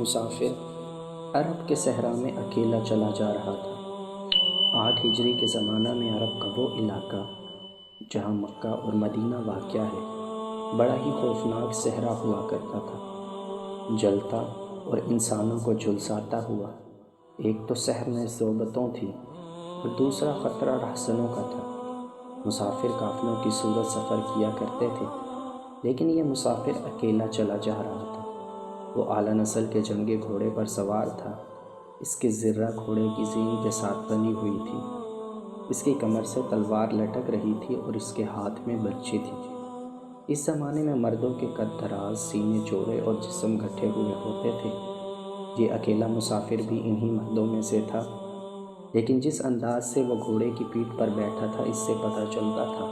مسافر عرب کے صحرا میں اکیلا چلا جا رہا تھا۔ 8 ہجری کے زمانہ میں عرب کا وہ علاقہ جہاں مکہ اور مدینہ واقع ہے بڑا ہی خوفناک صحرا ہوا کرتا تھا، جلتا اور انسانوں کو جھلساتا ہوا۔ ایک تو صحر میں ضربتوں تھی اور دوسرا خطرہ رہزنوں کا تھا۔ مسافر قافلوں کی صورت سفر کیا کرتے تھے، لیکن یہ مسافر اکیلا چلا جا رہا تھا۔ وہ اعلیٰ نسل کے جنگی گھوڑے پر سوار تھا۔ اس کی زرہ گھوڑے کی زین کے ساتھ بنی ہوئی تھی۔ اس کی کمر سے تلوار لٹک رہی تھی اور اس کے ہاتھ میں برچھی تھی۔ اس زمانے میں مردوں کے قد دراز، سینے چوڑے اور جسم گٹھے ہوئے ہوتے تھے۔ یہ اکیلا مسافر بھی انہی مردوں میں سے تھا، لیکن جس انداز سے وہ گھوڑے کی پیٹھ پر بیٹھا تھا اس سے پتہ چلتا تھا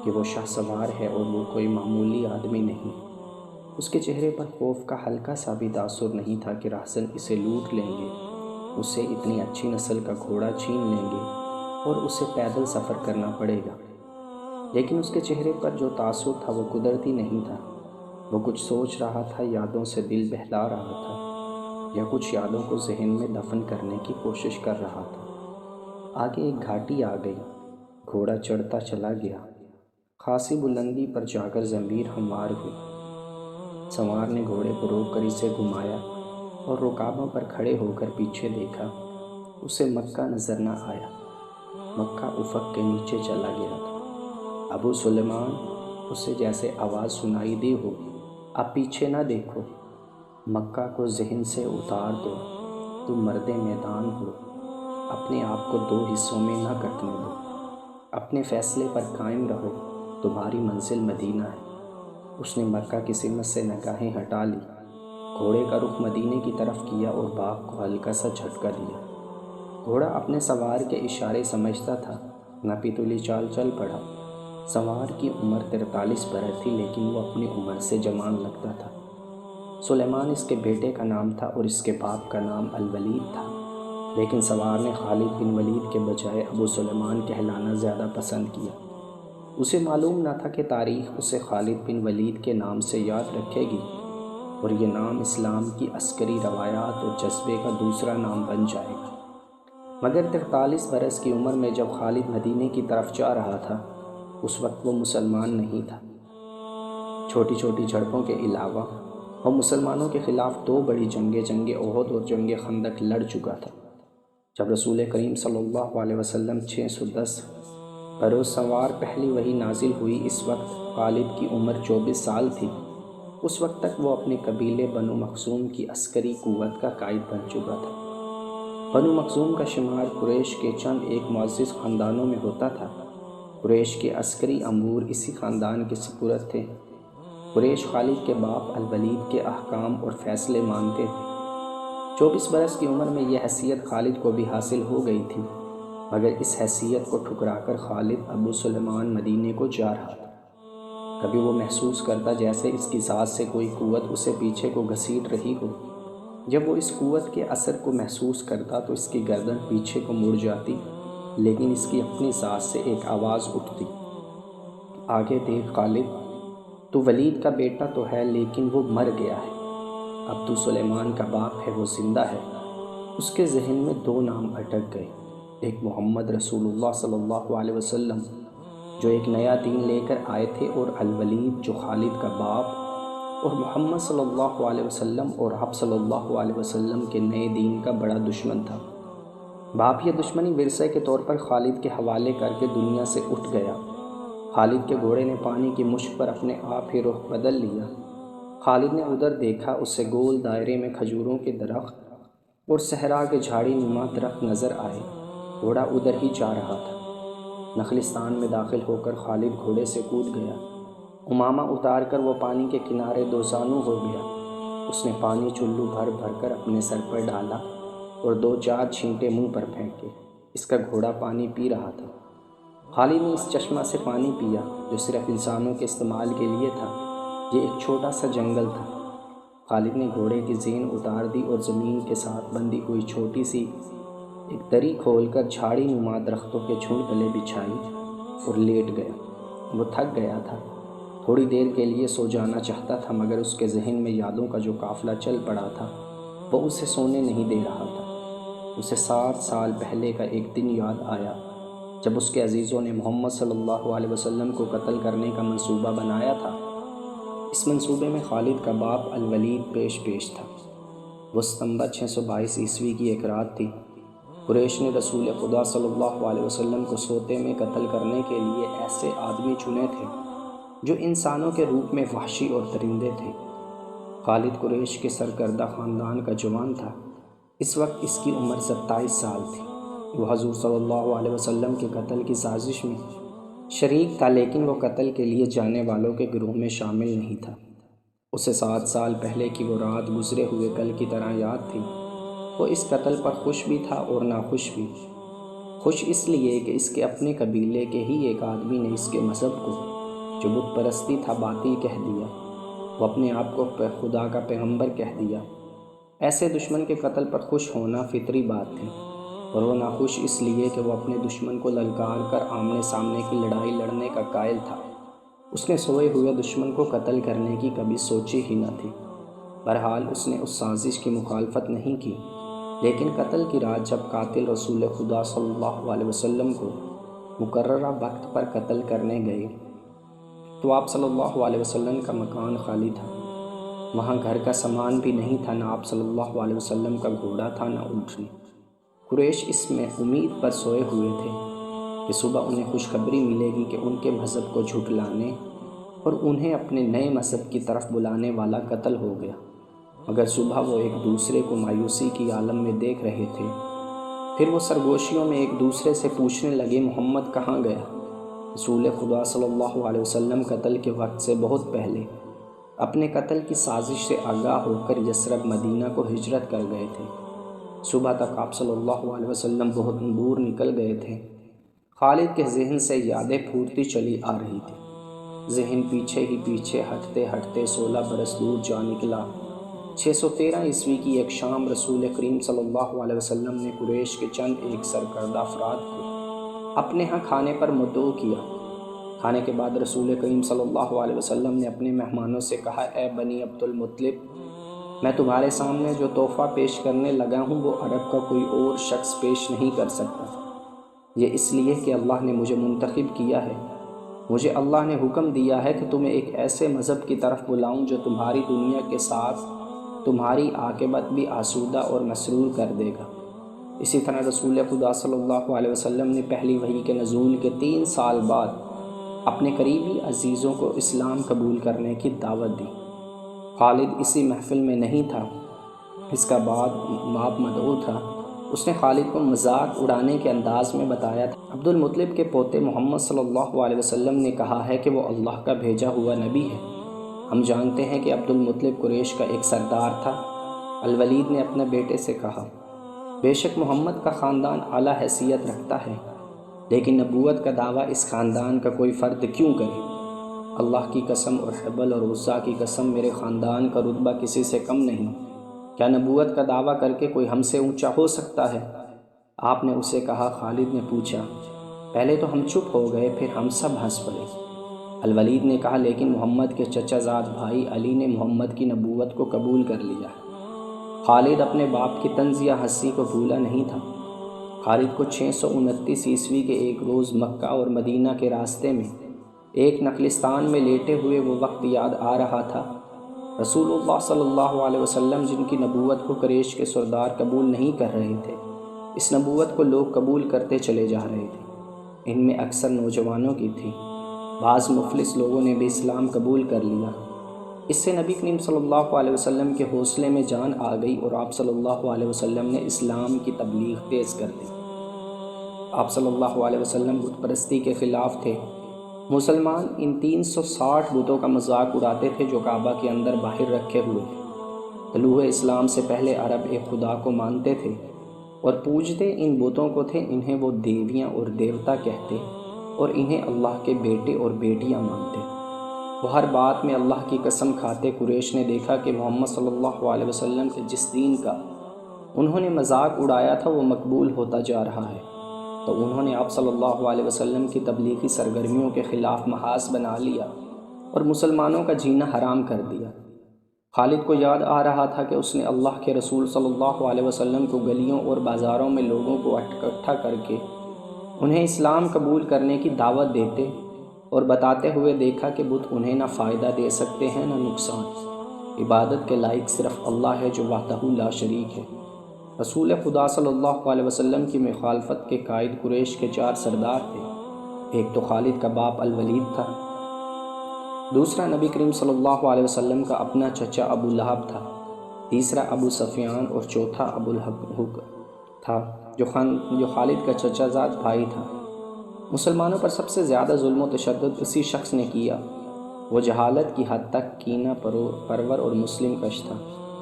کہ وہ شاہ سوار ہے اور وہ کوئی معمولی آدمی نہیں۔ اس کے چہرے پر خوف کا ہلکا سا بھی تاثر نہیں تھا کہ رہزن اسے لوٹ لیں گے، اسے اتنی اچھی نسل کا گھوڑا چھین لیں گے اور اسے پیدل سفر کرنا پڑے گا۔ لیکن اس کے چہرے پر جو تاثر تھا وہ قدرتی نہیں تھا۔ وہ کچھ سوچ رہا تھا، یادوں سے دل بہلا رہا تھا، یا کچھ یادوں کو ذہن میں دفن کرنے کی کوشش کر رہا تھا۔ آگے ایک گھاٹی آ گئی، گھوڑا چڑھتا چلا گیا، خاصی بلندی پر جا کر زمین ہموار ہوئی۔ سوار نے گھوڑے کو روک کر اسے گھمایا اور رکابوں پر کھڑے ہو کر پیچھے دیکھا۔ اسے مکہ نظر نہ آیا۔ مکہ افق کے نیچے چلا گیا تھا۔ ابو سلیمان، اسے جیسے آواز سنائی دی ہو، اب پیچھے نہ دیکھو، مکہ کو ذہن سے اتار دو، تم مرد میدان ہو، اپنے آپ کو 2 حصوں میں نہ کٹنے دو، اپنے فیصلے پر قائم رہو، تمہاری منزل مدینہ ہے۔ اس نے مکہ کی سمت سے نگاہیں ہٹا لی، گھوڑے کا رخ مدینے کی طرف کیا اور باغ کو ہلکا سا جھٹکا دیا۔ گھوڑا اپنے سوار کے اشارے سمجھتا تھا، نپی تلی چال چل پڑا۔ سوار کی عمر 43 برس تھی، لیکن وہ اپنی عمر سے جوان لگتا تھا۔ سلیمان اس کے بیٹے کا نام تھا اور اس کے باپ کا نام الولید تھا، لیکن سوار نے خالد بن ولید کے بجائے ابو سلیمان کہلانا زیادہ پسند کیا۔ اسے معلوم نہ تھا کہ تاریخ اسے خالد بن ولید کے نام سے یاد رکھے گی اور یہ نام اسلام کی عسکری روایات اور جذبے کا دوسرا نام بن جائے گا۔ مگر 43 برس کی عمر میں جب خالد مدینے کی طرف جا رہا تھا، اس وقت وہ مسلمان نہیں تھا۔ چھوٹی چھوٹی جھڑپوں کے علاوہ وہ مسلمانوں کے خلاف 2 بڑی جنگیں، جنگ احد اور جنگ خندق لڑ چکا تھا۔ جب رسول کریم صلی اللہ علیہ وسلم 610 بروز سوار پہلی وحی نازل ہوئی، اس وقت خالد کی عمر 24 سال تھی۔ اس وقت تک وہ اپنے قبیلے بنو مخزوم کی عسکری قوت کا قائد بن چکا تھا۔ بنو مخزوم کا شمار قریش کے چند ایک معزز خاندانوں میں ہوتا تھا۔ قریش کے عسکری امور اسی خاندان کے سپرد تھے۔ قریش خالد کے باپ الولید کے احکام اور فیصلے مانتے تھے۔ 24 برس کی عمر میں یہ حیثیت خالد کو بھی حاصل ہو گئی تھی، مگر اس حیثیت کو ٹھکرا کر خالد ابو سلیمان مدینے کو جا رہا تھا۔ کبھی وہ محسوس کرتا جیسے اس کی ذات سے کوئی قوت اسے پیچھے کو گھسیٹ رہی ہو۔ جب وہ اس قوت کے اثر کو محسوس کرتا تو اس کی گردن پیچھے کو مڑ جاتی، لیکن اس کی اپنی ذات سے ایک آواز اٹھتی، آگے دیکھ خالد، تو ولید کا بیٹا تو ہے لیکن وہ مر گیا ہے، اب تو سلیمان کا باپ ہے، وہ زندہ ہے۔ اس کے ذہن میں 2 نام اٹک گئے، ایک محمد رسول اللہ صلی اللہ علیہ وسلم جو ایک نیا دین لے کر آئے تھے، اور الولید جو خالد کا باپ اور محمد صلی اللہ علیہ وسلم اور آپ صلی اللہ علیہ وسلم کے نئے دین کا بڑا دشمن تھا۔ باپ یہ دشمنی ورثے کے طور پر خالد کے حوالے کر کے دنیا سے اٹھ گیا۔ خالد کے گھوڑے نے پانی کی مشک پر اپنے آپ ہی رخ بدل لیا۔ خالد نے ادھر دیکھا، اسے گول دائرے میں کھجوروں کے درخت اور صحرا کے جھاڑی نما درخت نظر آئے۔ گھوڑا ادھر ہی جا رہا تھا۔ نخلستان میں داخل ہو کر خالد گھوڑے سے کود گیا۔ امامہ اتار کر وہ پانی کے کنارے دوزانو ہو گیا۔ اس نے پانی چلو بھر بھر کر اپنے سر پر ڈالا اور 2-4 چھینٹے منہ پر پھینکے۔ اس کا گھوڑا پانی پی رہا تھا۔ خالد نے اس چشمہ سے پانی پیا جو صرف انسانوں کے استعمال کے لیے تھا۔ یہ ایک چھوٹا سا جنگل تھا۔ خالد نے گھوڑے کی زین اتار دی اور زمین کے ساتھ بندھی ہوئی چھوٹی سی ایک دری کھول کر جھاڑی نما درختوں کے جھنڈ تلے بچھائی اور لیٹ گیا۔ وہ تھک گیا تھا، تھوڑی دیر کے لیے سو جانا چاہتا تھا، مگر اس کے ذہن میں یادوں کا جو قافلہ چل پڑا تھا وہ اسے سونے نہیں دے رہا تھا۔ اسے 7 سال پہلے کا ایک دن یاد آیا جب اس کے عزیزوں نے محمد صلی اللہ علیہ وسلم کو قتل کرنے کا منصوبہ بنایا تھا۔ اس منصوبے میں خالد کا باپ الولید پیش تھا۔ وہ ستمبر 622 عیسوی کی ایک رات تھی۔ قریش نے رسول خدا صلی اللہ علیہ وسلم کو سوتے میں قتل کرنے کے لیے ایسے آدمی چنے تھے جو انسانوں کے روپ میں وحشی اور درندے تھے۔ خالد قریش کے سرکردہ خاندان کا جوان تھا۔ اس وقت اس کی عمر 27 سال تھی۔ وہ حضور صلی اللہ علیہ وسلم کے قتل کی سازش میں شریک تھا، لیکن وہ قتل کے لیے جانے والوں کے گروہ میں شامل نہیں تھا۔ اسے 7 سال پہلے کی وہ رات گزرے ہوئے کل کی طرح یاد تھی۔ وہ اس قتل پر خوش بھی تھا اور ناخوش بھی۔ خوش اس لیے کہ اس کے اپنے قبیلے کے ہی ایک آدمی نے اس کے مذہب کو، جو بت پرستی تھا، باطل کہہ دیا۔ وہ اپنے آپ کو خدا کا پیغمبر کہہ دیا۔ ایسے دشمن کے قتل پر خوش ہونا فطری بات تھی، اور وہ ناخوش اس لیے کہ وہ اپنے دشمن کو للکار کر آمنے سامنے کی لڑائی لڑنے کا قائل تھا۔ اس نے سوئے ہوئے دشمن کو قتل کرنے کی کبھی سوچی ہی نہ تھی۔ بہرحال اس نے اس سازش کی مخالفت نہیں کی، لیکن قتل کی رات جب قاتل رسول خدا صلی اللہ علیہ وسلم کو مقررہ وقت پر قتل کرنے گئے تو آپ صلی اللہ علیہ وسلم کا مکان خالی تھا۔ وہاں گھر کا سامان بھی نہیں تھا، نہ آپ صلی اللہ علیہ وسلم کا گھوڑا تھا، نہ اونٹنی۔ قریش اس میں امید پر سوئے ہوئے تھے کہ صبح انہیں خوشخبری ملے گی کہ ان کے مذہب کو جھٹلانے اور انہیں اپنے نئے مذہب کی طرف بلانے والا قتل ہو گیا۔ مگر صبح وہ ایک دوسرے کو مایوسی کی عالم میں دیکھ رہے تھے۔ پھر وہ سرگوشیوں میں ایک دوسرے سے پوچھنے لگے، محمد کہاں گیا؟ رسول خدا صلی اللہ علیہ وسلم قتل کے وقت سے بہت پہلے اپنے قتل کی سازش سے آگاہ ہو کر یثرب مدینہ کو ہجرت کر گئے تھے۔ صبح تک آپ صلی اللہ علیہ وسلم بہت دور نکل گئے تھے۔ خالد کے ذہن سے یادیں پھوٹتی چلی آ رہی تھی۔ ذہن پیچھے ہی پیچھے ہٹتے ہٹتے 16 برس دور جا نکلا۔ 613 عیسوی کی ایک شام رسول کریم صلی اللہ علیہ وسلم نے قریش کے چند ایک سرکردہ افراد کو اپنے ہاں کھانے پر مدعو کیا۔ کھانے کے بعد رسول کریم صلی اللہ علیہ وسلم نے اپنے مہمانوں سے کہا، اے بنی عبد المطلب، میں تمہارے سامنے جو تحفہ پیش کرنے لگا ہوں وہ عرب کا کوئی اور شخص پیش نہیں کر سکتا۔ یہ اس لیے کہ اللہ نے مجھے منتخب کیا ہے۔ مجھے اللہ نے حکم دیا ہے کہ تمہیں ایک ایسے مذہب کی طرف بلاؤں جو تمہاری دنیا کے ساتھ تمہاری عاقبت بھی آسودہ اور مسرور کر دے گا۔ اسی طرح رسول خدا صلی اللہ علیہ وسلم نے پہلی وحی کے نزول کے 3 سال بعد اپنے قریبی عزیزوں کو اسلام قبول کرنے کی دعوت دی۔ خالد اسی محفل میں نہیں تھا، اس کا باپ مدعو تھا۔ اس نے خالد کو مذاق اڑانے کے انداز میں بتایا تھا، عبد المطلب کے پوتے محمد صلی اللہ علیہ وسلم نے کہا ہے کہ وہ اللہ کا بھیجا ہوا نبی ہے۔ ہم جانتے ہیں کہ عبد المطلب قریش کا ایک سردار تھا۔ الولید نے اپنے بیٹے سے کہا، بے شک محمد کا خاندان اعلیٰ حیثیت رکھتا ہے، لیکن نبوت کا دعویٰ اس خاندان کا کوئی فرد کیوں کرے؟ اللہ کی قسم اور حبل اور عزیٰ کی قسم، میرے خاندان کا رتبہ کسی سے کم نہیں۔ کیا نبوت کا دعویٰ کر کے کوئی ہم سے اونچا ہو سکتا ہے؟ آپ نے اسے کہا۔ خالد نے پوچھا، پہلے تو ہم چپ ہو گئے، پھر ہم سب ہنس پڑے۔ الولید نے کہا، لیکن محمد کے چچا زاد بھائی علی نے محمد کی نبوت کو قبول کر لیا۔ خالد اپنے باپ کی طنزیہ ہنسی کو بھولا نہیں تھا۔ خالد کو 629 عیسوی کے ایک روز مکہ اور مدینہ کے راستے میں ایک نخلستان میں لیٹے ہوئے وہ وقت یاد آ رہا تھا۔ رسول اللہ صلی اللہ علیہ وسلم جن کی نبوت کو قریش کے سردار قبول نہیں کر رہے تھے، اس نبوت کو لوگ قبول کرتے چلے جا رہے تھے۔ ان میں اکثر نوجوانوں کی تھی۔ بعض مفلس لوگوں نے بھی اسلام قبول کر لیا۔ اس سے نبی کریم صلی اللہ علیہ وسلم کے حوصلے میں جان آ گئی اور آپ صلی اللہ علیہ وسلم نے اسلام کی تبلیغ تیز کر دی۔ آپ صلی اللہ علیہ وسلم بت پرستی کے خلاف تھے۔ مسلمان ان 360 بتوں کا مذاق اڑاتے تھے جو کعبہ کے اندر باہر رکھے ہوئے تھے۔ طلوع اسلام سے پہلے عرب ایک خدا کو مانتے تھے اور پوجتے ان بتوں کو تھے۔ انہیں وہ دیویاں اور دیوتا کہتے اور انہیں اللہ کے بیٹے اور بیٹیاں مانتے۔ وہ ہر بات میں اللہ کی قسم کھاتے۔ قریش نے دیکھا کہ محمد صلی اللہ علیہ وسلم کے جس دین کا انہوں نے مذاق اڑایا تھا وہ مقبول ہوتا جا رہا ہے، تو انہوں نے آپ صلی اللہ علیہ وسلم کی تبلیغی سرگرمیوں کے خلاف محاذ بنا لیا اور مسلمانوں کا جینا حرام کر دیا۔ خالد کو یاد آ رہا تھا کہ اس نے اللہ کے رسول صلی اللہ علیہ وسلم کو گلیوں اور بازاروں میں لوگوں کو اکٹھا کر کے انہیں اسلام قبول کرنے کی دعوت دیتے اور بتاتے ہوئے دیکھا کہ بت انہیں نہ فائدہ دے سکتے ہیں نہ نقصان۔ عبادت کے لائق صرف اللہ ہے جو وحدہ لا شریک ہے۔ رسول خدا صلی اللہ علیہ وسلم کی مخالفت کے قائد قریش کے 4 سردار تھے۔ ایک تو خالد کا باپ الولید تھا، دوسرا نبی کریم صلی اللہ علیہ وسلم کا اپنا چچا ابو لہب تھا، تیسرا ابو سفیان اور چوتھا ابو الحق تھا جو خالد کا چچا زاد بھائی تھا۔ مسلمانوں پر سب سے زیادہ ظلم و تشدد اسی شخص نے کیا۔ وہ جہالت کی حد تک کینہ پرور اور مسلم کش تھا،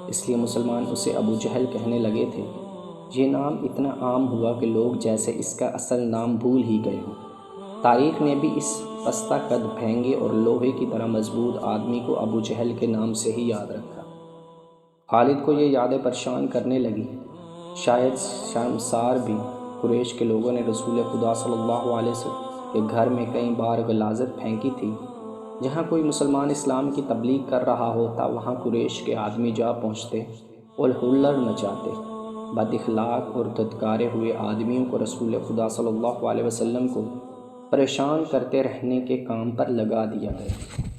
اس لیے مسلمان اسے ابو جہل کہنے لگے تھے۔ یہ نام اتنا عام ہوا کہ لوگ جیسے اس کا اصل نام بھول ہی گئے ہوں۔ تاریخ نے بھی اس پستہ قد بھینگے اور لوہے کی طرح مضبوط آدمی کو ابو جہل کے نام سے ہی یاد رکھا۔ خالد کو یہ یادیں پریشان کرنے لگی۔ شاید شرمسار بھی قریش کے لوگوں نے رسول خدا صلی اللہ علیہ وسلم کے گھر میں کئی بار غلاظت پھینکی تھی۔ جہاں کوئی مسلمان اسلام کی تبلیغ کر رہا ہوتا وہاں قریش کے آدمی جا پہنچتے اور ہلڑ مچاتے۔ بد اخلاق اور دھتکارے ہوئے آدمیوں کو رسول خدا صلی اللہ علیہ وسلم کو پریشان کرتے رہنے کے کام پر لگا دیا گیا۔